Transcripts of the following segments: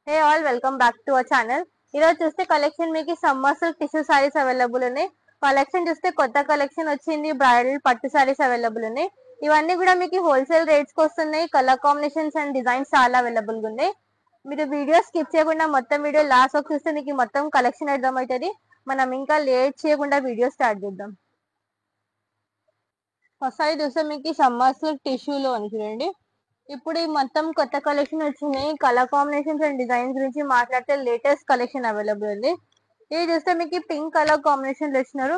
Hey all welcome back to our channel. ఈరోజు చూస్తే collection మీకు summer silk tissue saris available ఉన్నాయి. కలెక్షన్ చూస్తే కొత్త కలెక్షన్ వచ్చింది. బ్రైడల్ పట్టు సారీస్ అవైలబుల్ ఉన్నాయి. ఇవన్నీ కూడా మీకు హోల్సేల్ రేట్స్ కి వస్తున్నాయి. కలర్ కాంబినేషన్స్ అండ్ డిజైన్స్ చాలా అవైలబుల్ గా ఉన్నాయి. మీరు వీడియో స్కిప్ చేయకుండా మొత్తం వీడియో లాస్ట్ వరకు చూస్తే మీకు మొత్తం కలెక్షన్ అర్థమవుతుంది. మనం ఇంకా లేట్ చేయకుండా వీడియో స్టార్ట్ చేద్దాం. ఫస్ట్ సారీ చూస్తే మీకు సమ్మర్ సిల్క్ టిష్యూలో అని చూడండి. ఇప్పుడు ఈ మొత్తం కొత్త కలెక్షన్ వచ్చినాయి. కలర్ కాంబినేషన్స్ అండ్ డిజైన్స్ గురించి మాట్లాడితే లేటెస్ట్ కలెక్షన్ అవైలబుల్ ఉంది. ఇది చూస్తే మీకు పింక్ కలర్ కాంబినేషన్ లో ఇచ్చినారు.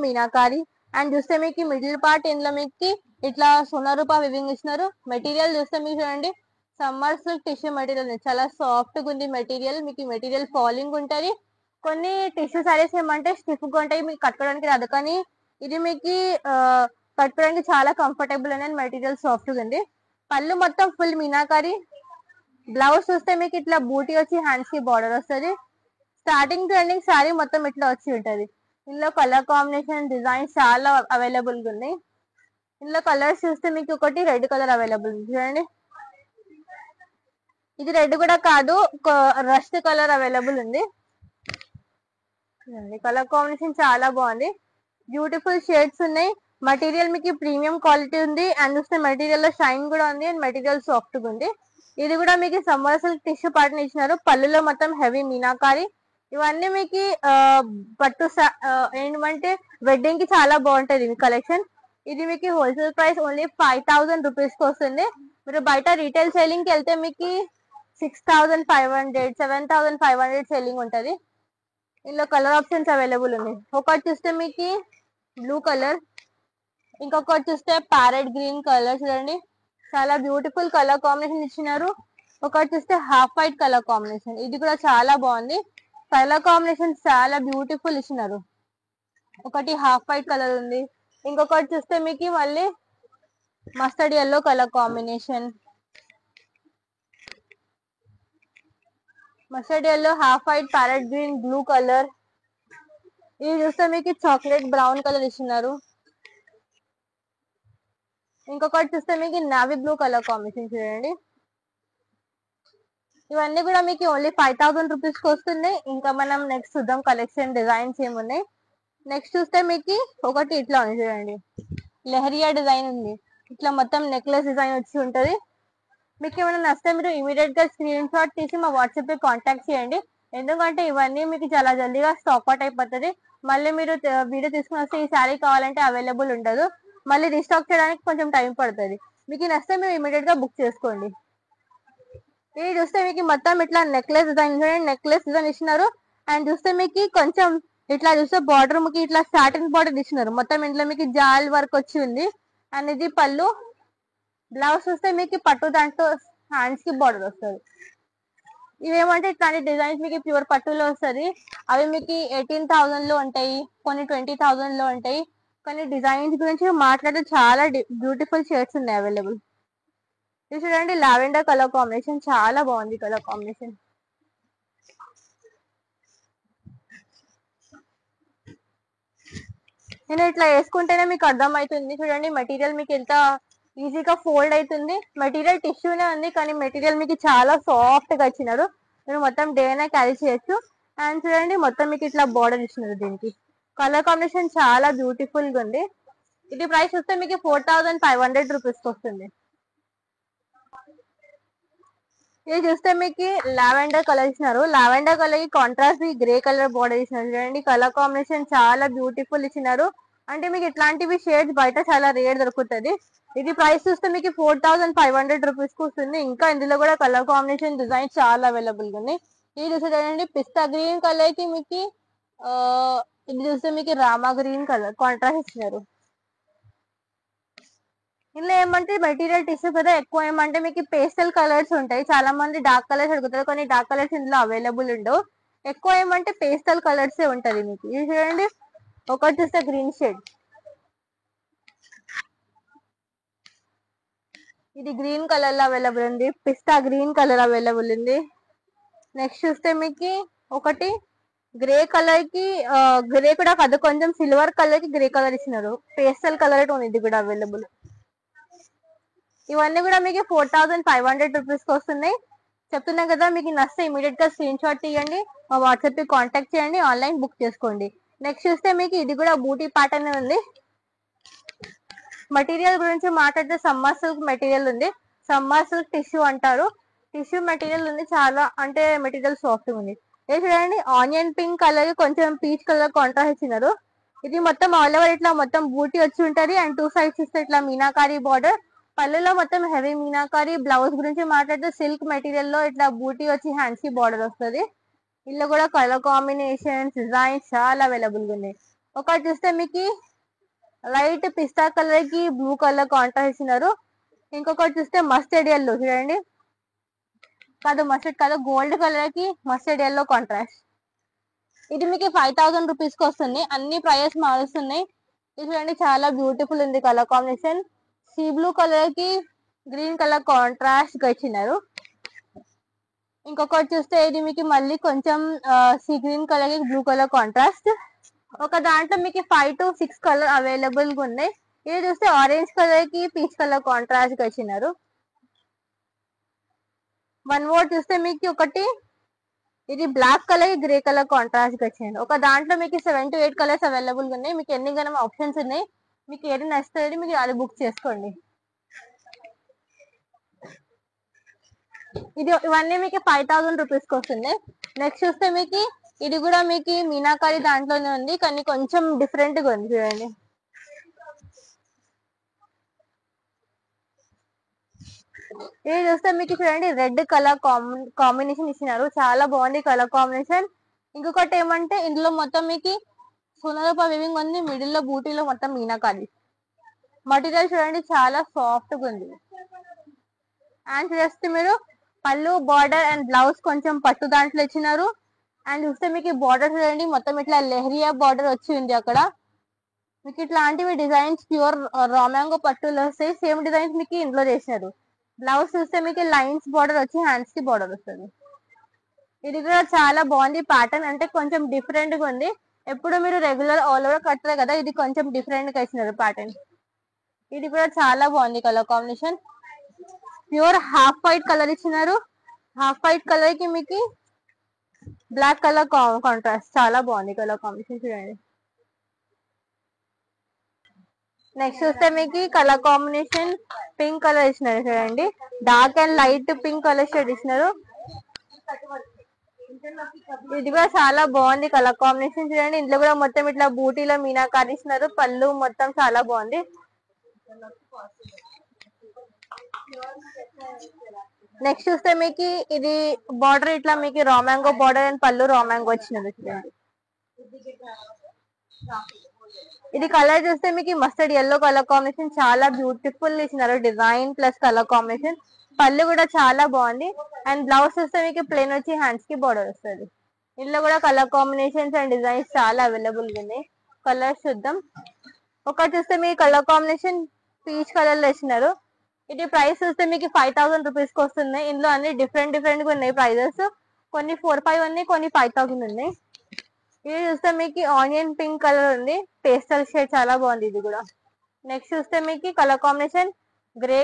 మీనాకారి అండ్ చూస్తే మీకు మిడిల్ పార్ట్ ఇందులో మీకు ఇట్లా సోనా రూపా వివింగ్ ఇచ్చినారు. మెటీరియల్ చూస్తే మీకు చూడండి సమ్మర్ సిల్క్ టిష్యూ మెటీరియల్ చాలా సాఫ్ట్ గా ఉంది. మెటీరియల్ మీకు మెటీరియల్ ఫాలింగ్ ఉంటది. కొన్ని టిష్యూ సారీస్ ఏమంటే స్టిఫ్ గా ఉంటాయి, మీకు కట్టుకోవడానికి రాదు. కానీ ఇది మీకు కట్టుకోవడానికి చాలా కంఫర్టబుల్ అనేది మెటీరియల్ సాఫ్ట్ గా ఉంది. పళ్ళు మొత్తం ఫుల్ మీనాకారి. బ్లౌజ్ చూస్తే మీకు ఇట్లా బూటీ వచ్చి హ్యాండ్స్ కి బార్డర్ వస్తుంది. స్టార్టింగ్ టు ఎండింగ్ సారీ మొత్తం ఇట్లా వచ్చి ఉంటది. ఇందులో కలర్ కాంబినేషన్ డిజైన్స్ చాలా అవైలబుల్ గా ఉన్నాయి. ఇందులో కలర్స్ చూస్తే మీకు ఒకటి రెడ్ కలర్ అవైలబుల్ ఉంది చూడండి. ఇది రెడ్ కూడా కాదు, రస్ట్ కలర్ అవైలబుల్ ఉంది. కలర్ కాంబినేషన్ చాలా బాగుంది. బ్యూటిఫుల్ షేడ్స్ ఉన్నాయి. మెటీరియల్ మీకు ప్రీమియం క్వాలిటీ ఉంది. అండ్ చూస్తే మెటీరియల్ లో షైన్ కూడా ఉంది. అండ్ మెటీరియల్ సాఫ్ట్ గా ఉంది. ఇది కూడా మీకు సమ్మర్ సిల్క్ టిష్యూ పార్ట్ ఇచ్చినారు. పళ్ళులో మొత్తం హెవీ మీనాకారి. ఇవన్నీ మీకు పట్టు ఏంటంటే వెడ్డింగ్ కి చాలా బాగుంటది ఈ కలెక్షన్. ఇది మీకు హోల్సేల్ ప్రైస్ ఓన్లీ 5000 రూపీస్ కి వస్తుంది. మీరు బయట రీటైల్ సెల్లింగ్ కి వెళ్తే మీకు 6500 7500 సెల్లింగ్ ఉంటది. ఇందులో కలర్ ఆప్షన్స్ అవైలబుల్ ఉన్నాయి. ఒకటి చూస్తే మీకు బ్లూ కలర్, ఇంకొకటి చూస్తే ప్యారెట్ గ్రీన్ కలర్ చూడండి. చాలా బ్యూటిఫుల్ కలర్ కాంబినేషన్ ఇచ్చినారు. ఒకటి చూస్తే హాఫ్ వైట్ కలర్ కాంబినేషన్, ఇది కూడా చాలా బాగుంది. కలర్ కాంబినేషన్ చాలా బ్యూటిఫుల్ ఇచ్చినారు. ఒకటి హాఫ్ వైట్ కలర్ ఉంది. ఇంకొకటి చూస్తే మీకు మళ్ళీ mustard yellow colour combination, mustard yellow, half white, parrot green, blue colour. ఇది చూస్తే మీకు చాక్లెట్ బ్రౌన్ కలర్ ఇచ్చినారు. ఇంకొకటి చూస్తే మీకు నావీ బ్లూ కలర్ కాంబినేషన్ చూడండి. ఇవన్నీ కూడా మీకు ఓన్లీ 5000 రూపీస్ కి వస్తున్నాయి. ఇంకా మనం నెక్స్ట్ చూద్దాం కలెక్షన్ డిజైన్స్ ఏమున్నాయి. నెక్స్ట్ చూస్తే మీకు ఒకటి ఇట్లా ఉంది చూడండి, లెహరియా డిజైన్ ఉంది. ఇట్లా మొత్తం నెక్లెస్ డిజైన్ వచ్చి ఉంటది. మీకు ఏమైనా నచ్చితే మీరు ఇమీడియట్ గా స్క్రీన్ షాట్ తీసి మా వాట్సాప్ పై కాంటాక్ట్ చేయండి. ఎందుకంటే ఇవన్నీ మీకు చాలా జల్దీగా స్టాక్ అవుట్ అయిపోతుంది. మళ్ళీ మీరు వీడియో తీసుకుని వస్తే ఈ శారీ కావాలంటే అవైలబుల్ ఉండదు. మళ్ళీ రీస్టాక్ చేయడానికి కొంచెం టైం పడుతుంది. మీకు నచ్చితే మీరు ఇమీడియట్ గా బుక్ చేసుకోండి. ఇది చూస్తే మీకు మొత్తం ఇట్లా నెక్లెస్ డిజైన్ నెక్లెస్ డిజైన్ ఇచ్చినారు. అండ్ చూస్తే మీకు కొంచెం ఇట్లా చూస్తే బార్డర్ మీకు ఇట్లా సాటిన్ బార్డర్ ఇచ్చినారు. మొత్తం ఇంట్లో మీకు జాల్ వర్క్ వచ్చి ఉంది. అండ్ ఇది పళ్ళు. బ్లౌజ్ చూస్తే మీకు పట్టు దాంట్లో హ్యాండ్స్ కి బార్డర్ వస్తుంది. ఇవేమంటే ఇట్లాంటి డిజైన్స్ మీకు ప్యూర్ పట్టులో వస్తుంది. అవి మీకు 18,000 లో ఉంటాయి, కొన్ని 20,000 లో ఉంటాయి. కానీ డిజైన్స్ గురించి మాట్లాడితే చాలా బ్యూటిఫుల్ షేడ్స్ ఉన్నాయి అవైలబుల్. ఇది చూడండి లావెండర్ కలర్ కాంబినేషన్, చాలా బాగుంది కలర్ కాంబినేషన్. నేను ఇట్లా వేసుకుంటేనే మీకు అర్థం అవుతుంది చూడండి. మెటీరియల్ మీకు ఎంత ఈజీగా ఫోల్డ్ అవుతుంది. మెటీరియల్ టిష్యూనే ఉంది కానీ మెటీరియల్ మీకు చాలా సాఫ్ట్ గా ఇచ్చినారు. మీరు మొత్తం డే అయినా క్యారీ చేయొచ్చు. అండ్ చూడండి మొత్తం మీకు ఇట్లా బార్డర్ ఇచ్చినారు. దీనికి కలర్ కాంబినేషన్ చాలా బ్యూటిఫుల్ గా ఉంది. ఇది ప్రైస్ వస్తే మీకు 4500 రూపీస్ వస్తుంది. ఇది చూస్తే మీకు లావెండర్ కలర్ ఇచ్చినారు. లావెండర్ కలర్ కి కాంట్రాస్ట్ గ్రే కలర్ బార్డర్ ఇచ్చినారు చూడండి. కలర్ కాంబినేషన్ చాలా బ్యూటిఫుల్ ఇచ్చినారు. అంటే మీకు ఇట్లాంటివి షేడ్స్ బయట చాలా రేర్ దొరుకుతుంది. ఇది ప్రైస్ చూస్తే మీకు 4500 రూపీస్ కి వస్తుంది. ఇంకా ఇందులో కూడా కలర్ కాంబినేషన్ డిజైన్ చాలా అవైలబుల్ గా ఉంది. ఇది చూస్తే చూడండి పిస్తా గ్రీన్ కలర్ కి మీకు ఇది చూస్తే మీకు రామా గ్రీన్ కలర్ కాంట్రాస్ట్ ఇచ్చినారు. ఇందులో ఏమంటే మెటీరియల్ టిష్యూ కదా, ఎక్కువ ఏమంటే మీకు పేస్టల్ కలర్స్ ఉంటాయి. చాలా మంది డార్క్ కలర్స్ అడుగుతారు, కానీ డార్క్ కలర్స్ ఇందులో అవైలబుల్ ఉండవు. ఎక్కువ ఏమంటే పేస్టల్ కలర్స్ ఉంటది మీకు. ఇది చూడండి ఒకటి చూస్తే గ్రీన్ షేడ్, ఇది గ్రీన్ కలర్ లో అవైలబుల్ ఉంది. పిస్తా గ్రీన్ కలర్ అవైలబుల్ ఉంది. నెక్స్ట్ చూస్తే మీకు ఒకటి గ్రే కలర్ కి గ్రే కూడా కాదు, కొంచెం సిల్వర్ కలర్ కి గ్రే కలర్ ఇచ్చినారు. పేస్టల్ కలర్ ఉంది, ఇది కూడా అవైలబుల్. ఇవన్నీ కూడా మీకు 4500 రూపీస్ కి వస్తున్నాయి. చెప్తున్నా కదా, మీకు నచ్చితే ఇమీడియట్ గా స్క్రీన్ షాట్ తీయండి, మా వాట్సాప్ కి కాంటాక్ట్ చేయండి, ఆన్లైన్ బుక్ చేసుకోండి. నెక్స్ట్ చూస్తే మీకు ఇది కూడా బూటీ ప్యాటర్న్ ఉంది. మెటీరియల్ గురించి మాట్లాడితే సమ్మర్ సిల్క్ మెటీరియల్ ఉంది. సమ్మర్ సిల్క్ టిష్యూ అంటారు. టిష్యూ మెటీరియల్ ఉంది, చాలా అంటే మెటీరియల్ సాఫ్ట్ ఉంది. ఇది చూడండి, ఆనియన్ పింక్ కలర్ కొంచెం పీచ్ కలర్ కాంట్రాస్ట్ ఇచ్చినారు. ఇది మొత్తం ఆల్ ఓవర్ ఇట్లా మొత్తం బూటీ వచ్చి ఉంటది. అండ్ 2 సైడ్స్ ఇస్తే ఇట్లా మీనాకారి బార్డర్. పళ్ళులో మొత్తం హెవీ మీనాకారి. బ్లౌజ్ గురించి మాట్లాడితే సిల్క్ మెటీరియల్ లో ఇట్లా బూటీ వచ్చి హ్యాండ్స్ కి బార్డర్ వస్తుంది. ఇందులో కూడా కలర్ కాంబినేషన్స్, డిజైన్స్ చాలా అవైలబుల్ గా ఉన్నాయి. ఒకటి చూస్తే మీకు లైట్ పిస్తా కలర్ కి బ్లూ కలర్ కాంట్రాస్ట్ ఇచ్చినారు. ఇంకొకటి చూస్తే మస్టర్డ్ ఎల్లో చూడండి, కాదు మస్టర్డ్ కాదు, గోల్డ్ కలర్ కి మస్టర్డ్ ఎల్లో కాంట్రాస్ట్. ఇది మీకు 5000 రూపీస్ కి వస్తుంది. అన్ని ప్రైజెస్ మారుస్తున్నాయి. ఇది చూడండి, చాలా బ్యూటిఫుల్ ఉంది colour combination. Sea blue colour కి గ్రీన్ కలర్ కాంట్రాస్ట్ గా ఇచ్చినారు. ఇంకొకటి చూస్తే ఇది మీకు మళ్ళీ కొంచెం సీ గ్రీన్ కలర్ కి బ్లూ కలర్ కాంట్రాస్ట్. ఒక దాంట్లో మీకు 5 to 6 కలర్ అవైలబుల్ గా ఉన్నాయి. ఇది చూస్తే ఆరెంజ్ కలర్ కి పీచ్ కలర్ కాంట్రాస్ట్ గా ఇచ్చినారు. వన్ మోర్ చూస్తే మీకు ఒకటి ఇది black colour grey colour contrast గా ఇచ్చింది. ఒక దాంట్లో మీకు 7 to 8 కలర్స్ అవైలబుల్ గా ఉన్నాయి. మీకు ఎన్ని గణం ఆప్షన్స్ ఉన్నాయి, మీకు ఏది నచ్చుతుంది మీకు అది బుక్ చేసుకోండి. ఇవన్నీ మీకు 5000 రూపీస్ కి వస్తుంది. నెక్స్ట్ చూస్తే మీకు ఇది కూడా మీకు మీనాకారి దాంట్లోనే ఉంది, కానీ కొంచెం డిఫరెంట్ గా ఉంది చూడండి. ఇది చూస్తే మీకు చూడండి, రెడ్ కలర్ కాంబినేషన్ ఇచ్చినారు. చాలా బాగుంది కలర్ కాంబినేషన్. ఇంకొకటి ఏమంటే ఇందులో మొత్తం మీకు సునరూప వివింగ్ ఉంది. మిడిల్ లో బూటీలో మొత్తం మీనాకారి. మటీరియల్ చూడండి, చాలా సాఫ్ట్ గా ఉంది. అండ్ చూస్తే మీరు పళ్ళు, బార్డర్ అండ్ బ్లౌజ్ కొంచెం పట్టు దాంట్లో ఇచ్చినారు. అండ్ చూస్తే మీకు బార్డర్ చూడండి, మొత్తం ఇట్లా లెహరియా బార్డర్ వచ్చి ఉంది అక్కడ. మీకు ఇట్లాంటివి డిజైన్స్ ప్యూర్ రామ్యాంగో పట్టులో వస్తాయి. సేమ్ డిజైన్స్ మీకు ఇందులో చేసినారు. బ్లౌజ్ చూస్తే మీకు లైన్స్ బార్డర్ వచ్చి హ్యాండ్స్ కి బార్డర్ వస్తుంది. ఇది కూడా చాలా బాగుంది ప్యాటర్న్, అంటే కొంచెం డిఫరెంట్ గా ఉంది. ఎప్పుడు మీరు రెగ్యులర్ ఆల్ ఓవర్ కడతారు కదా, ఇది కొంచెం డిఫరెంట్ గా ఇచ్చినారు ప్యాటర్న్. ఇది కూడా చాలా బాగుంది colour combination. Pure half white colour ఇచ్చినారు. హాఫ్ వైట్ కలర్ కి మీకు బ్లాక్ కలర్ కాంట్రాస్ట్, చాలా బాగుంది కలర్ కాంబినేషన్ చూడండి. నెక్స్ట్ చూస్తే మీకు కలర్ కాంబినేషన్ పింక్ కలర్ ఇచ్చినారు చూడండి. Dark and light pink colour shade ఇచ్చినారు. ఇది కూడా చాలా బాగుంది కలర్ కాంబినేషన్ చూడండి. ఇందులో కూడా మొత్తం ఇట్లా బూటీలో మీనాకారి ఇచ్చినారు. పళ్ళు మొత్తం చాలా బాగుంది. నెక్స్ట్ చూస్తే మీకు ఇది బార్డర్ ఇట్లా మీకు రామ్యాంగో బార్డర్ అండ్ పళ్ళు రామ్యాంగో వచ్చినది చూడండి. ఇది కలర్ చూస్తే మీకు మస్టర్డ్ ఎల్లో కలర్ కాంబినేషన్, చాలా బ్యూటిఫుల్ ఇచ్చినారు. Design plus colour combination. పళ్ళు కూడా చాలా బాగుంది. అండ్ బ్లౌజ్ చూస్తే మీకు ప్లెయిన్ వచ్చి హ్యాండ్స్ కి బార్డర్ వస్తుంది. ఇందులో కూడా కలర్ కాంబినేషన్స్ అండ్ డిజైన్స్ చాలా అవైలబుల్ గా ఉన్నాయి. కలర్స్ చూద్దాం. ఒకటి చూస్తే మీకు కలర్ కాంబినేషన్ పీచ్ కలర్ లో ఇచ్చినారు. ఇది ప్రైస్ చూస్తే మీకు 5000 రూపీస్ కి వస్తుంది. ఇందులో అన్ని డిఫరెంట్ డిఫరెంట్ గా ఉన్నాయి ప్రైజెస్. కొన్ని 4-5 ఉన్నాయి, కొన్ని 5000 ఉన్నాయి. ఇది చూస్తే మీకు ఆనియన్ పింక్ కలర్ ఉంది, పేస్టల్ షేడ్, చాలా బాగుంది ఇది కూడా. నెక్స్ట్ చూస్తే మీకు కలర్ కాంబినేషన్ గ్రే,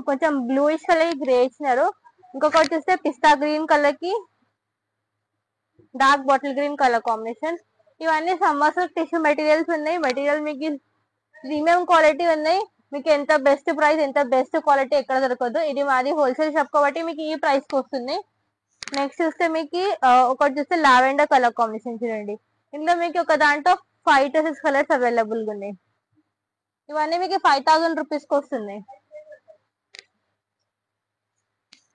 కొంచెం బ్లూయిష్ కలర్ కి గ్రే ఇచ్చినారు. ఇంకొకటి చూస్తే పిస్తా గ్రీన్ కలర్ కి dark bottle green colour combination. ఇవన్నీ సమ్మర్ టిష్యూ మెటీరియల్స్ ఉన్నాయి. మెటీరియల్ మీకు ప్రీమియం క్వాలిటీ ఉన్నాయి. మీకు ఎంత బెస్ట్ ప్రైస్, ఎంత బెస్ట్ క్వాలిటీ ఎక్కడ దొరకదు. ఇది మాది హోల్సేల్ షాప్ కాబట్టి మీకు ఈ ప్రైస్ కి వస్తుంది. నెక్స్ట్ చూస్తే మీకు ఒకటి చూస్తే లావెండర్ కలర్ కాంబినేషన్ చూడండి. ఇందులో మీకు ఒక దాంట్లో 5 to 6 కలర్స్ అవైలబుల్ గా ఉన్నాయి. ఇవన్నీ మీకు 5000 రూపీస్ కి వస్తుంది.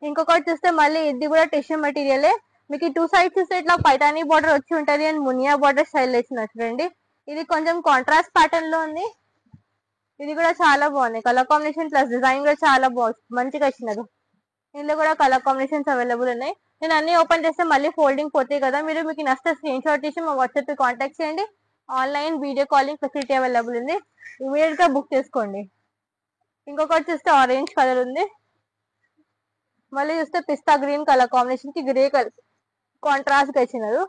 ఇంకొకటి చూస్తే మళ్ళీ ఇది కూడా టిష్యూ మెటీరియల్. మీకు 2 సైడ్స్ చూస్తే ఇట్లా పైతానీ బార్డర్ వచ్చి ఉంటది అండ్ మునియా బార్డర్ స్టైల్ ఇచ్చిన చూడండి. ఇది కొంచెం కాంట్రాస్ట్ ప్యాటర్న్ లో ఉంది. ఇది కూడా చాలా బాగుంది. కలర్ కాంబినేషన్ ప్లస్ డిజైన్ కూడా చాలా బాగుంది, మంచిగా ఇచ్చినారు. ఇందులో కూడా కలర్ కాంబినేషన్స్ అవైలబుల్ ఉన్నాయి. నేను అన్ని ఓపెన్ చేస్తే మళ్ళీ ఫోల్డింగ్ పోతాయి కదా, మీకు నచ్చితే స్క్రీన్ షాట్ తీసి మా వాట్సాప్ కి కాంటాక్ట్ చేయండి. Online video calling facility available ఉంది. ఇమీడియట్ గా బుక్ చేసుకోండి. ఇంకొకటి చూస్తే ఆరెంజ్ కలర్ ఉంది. మళ్ళీ చూస్తే పిస్తా గ్రీన్ కలర్ కాంబినేషన్ కి గ్రే కలర్ కాంట్రాస్ట్ గా ఇచ్చినారు.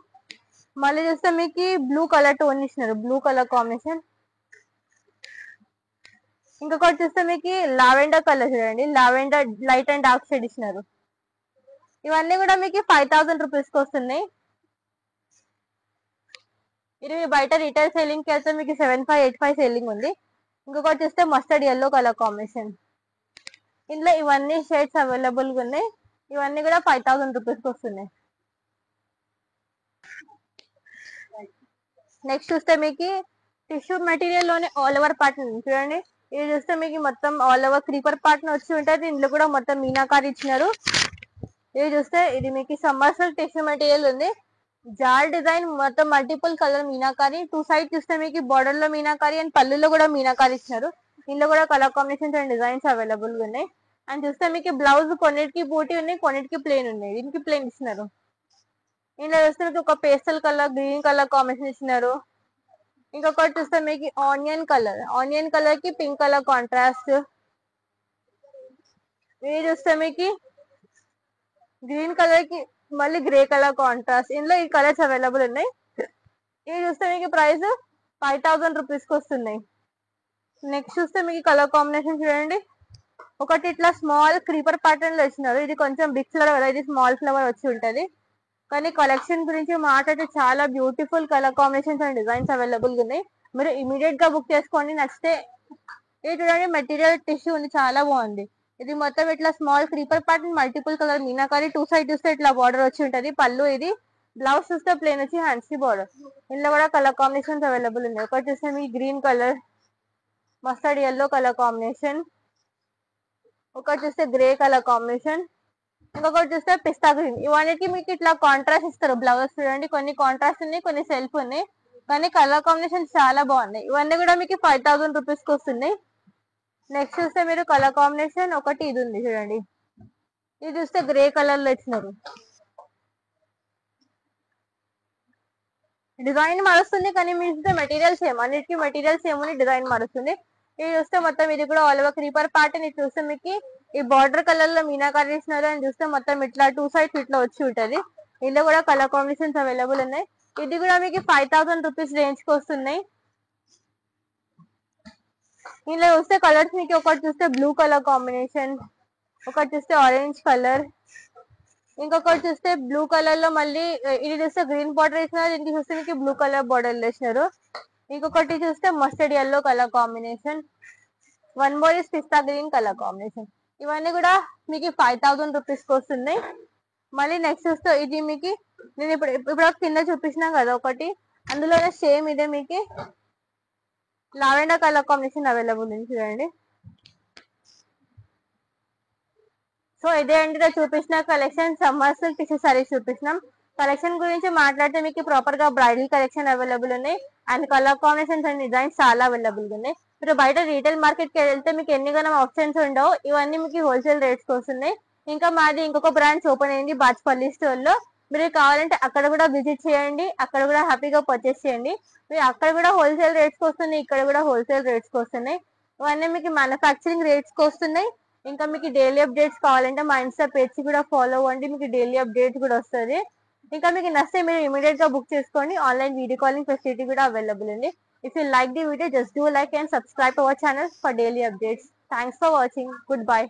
మళ్ళీ చూస్తే మీకు బ్లూ కలర్ టోన్ ఇచ్చినారు, బ్లూ కలర్ కాంబినేషన్. ఇంకొకటి చూస్తే మీకు లావెండర్ కలర్ చూడండి. Lavender light and dark shade ఇచ్చినారు. ఇవన్నీ కూడా మీకు 5000 రూపీస్ కి వస్తున్నాయి. ఇది బయట రిటైల్ సేలింగ్ కి వెళ్తే మీకు 7585 సేలింగ్ ఉంది. ఇంకొకటి చూస్తే మస్టర్డ్ ఎల్లో కలర్ కాంబినేషన్. ఇందులో ఇవన్నీ షేడ్స్ అవైలబుల్ గా ఉన్నాయి. ఇవన్నీ కూడా 5000 రూపీస్ కి వస్తున్నాయి. నెక్స్ట్ చూస్తే మీకు టిష్యూ మెటీరియల్ లోనే ఆల్ ఓవర్ ప్యాటర్న్ చూడండి. ఇది చూస్తే మీకు మొత్తం ఆల్ ఓవర్ క్రీపర్ ప్యాటర్న్ వచ్చి ఉంటుంది. ఇందులో కూడా మొత్తం మీనాకారి ఇచ్చినారు. ఇది చూస్తే ఇది మీకు సమ్మర్సల్ టిష్యూ మెటీరియల్ ఉంది. జాల్ డిజైన్ మొత్తం multiple colour meenakari. Two side చూస్తే మీకు బార్డర్ లో మీనాకారి అండ్ పళ్ళులో కూడా మీనాకారి ఇచ్చినారు. ఇందులో కూడా colour combinations and designs available గా ఉన్నాయి. అండ్ చూస్తే మీకు బ్లౌజ్ కొన్నిటికి బూటీ ఉన్నాయి, కొన్నిటికి ప్లేన్ ఉన్నాయి. దీనికి ప్లేన్ ఇచ్చినారు. ఇందులో చూస్తే మీకు ఒక pastel colour green colour combination ఇచ్చినారు. ఇంకొకటి చూస్తే మీకు ఆనియన్ కలర్ కి పింక్ కలర్ కాంట్రాస్ట్. ఇది చూస్తే మీకు గ్రీన్ కలర్ కి మళ్ళీ గ్రే కలర్ కాంట్రాస్ట్. ఇందులో ఈ కలర్స్ అవైలబుల్ ఉన్నాయి. ఇది చూస్తే మీకు ప్రైస్ 5000 రూపీస్ కి వస్తున్నాయి. నెక్స్ట్ చూస్తే మీకు కలర్ కాంబినేషన్ చూడండి. ఒకటి ఇట్లా స్మాల్ క్రీపర్ ప్యాటర్న్ లో ఇచ్చినారు. ఇది కొంచెం బిగ్ ఫ్లవర్ కదా, ఇది స్మాల్ ఫ్లవర్ వచ్చి ఉంటది. కానీ కలెక్షన్ గురించి మాట్లాడితే చాలా beautiful colour combinations and designs available గా ఉన్నాయి. మీరు ఇమీడియట్ గా బుక్ చేసుకోండి. నచ్చితే ఇది చూడండి, మెటీరియల్ టిష్యూ ఉంది, చాలా బాగుంది. ఇది మొత్తం ఇట్లా small creeper pattern multiple colour meenakari. Two side చూస్తే ఇట్లా బార్డర్ వచ్చి ఉంటది. పళ్ళు ఇది. బ్లౌజ్ చూస్తే ప్లేన్ వచ్చి హ్యాండ్స్ కి బార్డర్. ఇందులో కూడా కలర్ కాంబినేషన్స్ అవైలబుల్ ఉన్నాయి. ఒకటి చూస్తే మీకు green colour, mustard yellow colour combination. ఒకటి చూస్తే గ్రే కలర్ కాంబినేషన్. ఇంకొకటి చూస్తే పిస్తా గ్రీన్. ఇవన్నీ మీకు ఇట్లా కాంట్రాస్ట్ ఇస్తారు. బ్లౌజ్ చూడండి, కొన్ని కాంట్రాస్ట్ ఉన్నాయి, కొన్ని సెల్ఫ్ ఉన్నాయి. కానీ కలర్ కాంబినేషన్ చాలా బాగున్నాయి. ఇవన్నీ కూడా మీకు 5000 రూపీస్ కి వస్తున్నాయి. నెక్స్ట్ చూస్తే మీరు కలర్ కాంబినేషన్ ఒకటి ఇది ఉంది చూడండి. ఇది చూస్తే గ్రే కలర్ లో ఇచ్చినారు. డిజైన్ మారుస్తుంది కానీ మీరు చూస్తే మెటీరియల్ సేమ్, అన్నిటికీ మెటీరియల్ సేమ్ ఉంది, డిజైన్ మారుస్తుంది. ఇది చూస్తే మొత్తం ఇది కూడా ఆల్ ఓవర్ క్రీపర్ ప్యాటర్న్. ఇది చూస్తే మీకు ఈ బార్డర్ కలర్ లో మీనాకారి ఇచ్చినారు. అని చూస్తే మొత్తం ఇట్లా టూ సైడ్స్ ఇట్లా వచ్చి ఉంటది. ఇందులో కూడా కలర్ కాంబినేషన్స్ అవైలబుల్ ఉన్నాయి. ఇది కూడా మీకు 5000 రూపీస్ రేంజ్ కి వస్తున్నాయి. ఇందులో చూస్తే కలర్స్ మీకు ఒకటి చూస్తే బ్లూ కలర్ కాంబినేషన్, ఒకటి చూస్తే ఆరెంజ్ కలర్, ఇంకొకటి చూస్తే బ్లూ కలర్ లో మళ్ళీ ఇది చూస్తే గ్రీన్ బార్డర్ వేసినారు. దీనికి చూస్తే మీకు బ్లూ కలర్ బార్డర్ వేసినారు. ఇంకొకటి చూస్తే mustard yellow colour combination. One more is pista green colour combination. ఇవన్నీ కూడా మీకు 5000 రూపీస్ కి వస్తున్నాయి. మళ్ళీ నెక్స్ట్ చూస్తే ఇది మీకు నేను ఇప్పుడు కింద చూపించినా కదా ఒకటి, అందులోనే సేమ్ ఇదే మీకు లావెండర్ కలర్ కాంబినేషన్ అవైలబుల్ ఉంది చూడండి. సో ఇదే అండి చూపించిన collection. Summer silk tissue saris చూపించినాం. కలెక్షన్ గురించి మాట్లాడితే మీకు ప్రాపర్ గా బ్రైడల్ కలెక్షన్ అవైలబుల్ ఉన్నాయి. And colour combinations and designs చాలా అవైలబుల్ గా ఉన్నాయి. మీరు బయట రీటైల్ మార్కెట్ కి వెళ్తే మీకు ఎన్ని గణం ఆప్షన్స్ ఉండవు. ఇవన్నీ మీకు హోల్సేల్ రేట్స్ వస్తున్నాయి. ఇంకా మాది ఇంకొక బ్రాంచ్ ఓపెన్ అయింది బాచ్పల్లి స్టోర్ లో. మీరు కావాలంటే అక్కడ కూడా విజిట్ చేయండి, అక్కడ కూడా హ్యాపీగా పర్చేస్ చేయండి. మీరు అక్కడ కూడా హోల్సేల్ రేట్స్ వస్తున్నాయి, ఇక్కడ కూడా హోల్సేల్ రేట్స్ వస్తున్నాయి. ఇవన్నీ మీకు మ్యానుఫ్యాక్చరింగ్ రేట్స్ వస్తున్నాయి. ఇంకా మీకు డైలీ అప్డేట్స్ కావాలంటే మా ఇన్స్టా పేజ్ కూడా ఫాలో అవ్వండి, మీకు డైలీ అప్డేట్స్ కూడా వస్తుంది. ఇంకా మీకు నచ్చితే మీరు ఇమీడియట్ గా బుక్ చేసుకోండి. ఆన్లైన్ వీడియో కాలింగ్ ఫెసిలిటీ కూడా అవైలబుల్ ఉంది. If you like the video, just do like and subscribe to our channel for daily updates. Thanks for watching. Goodbye.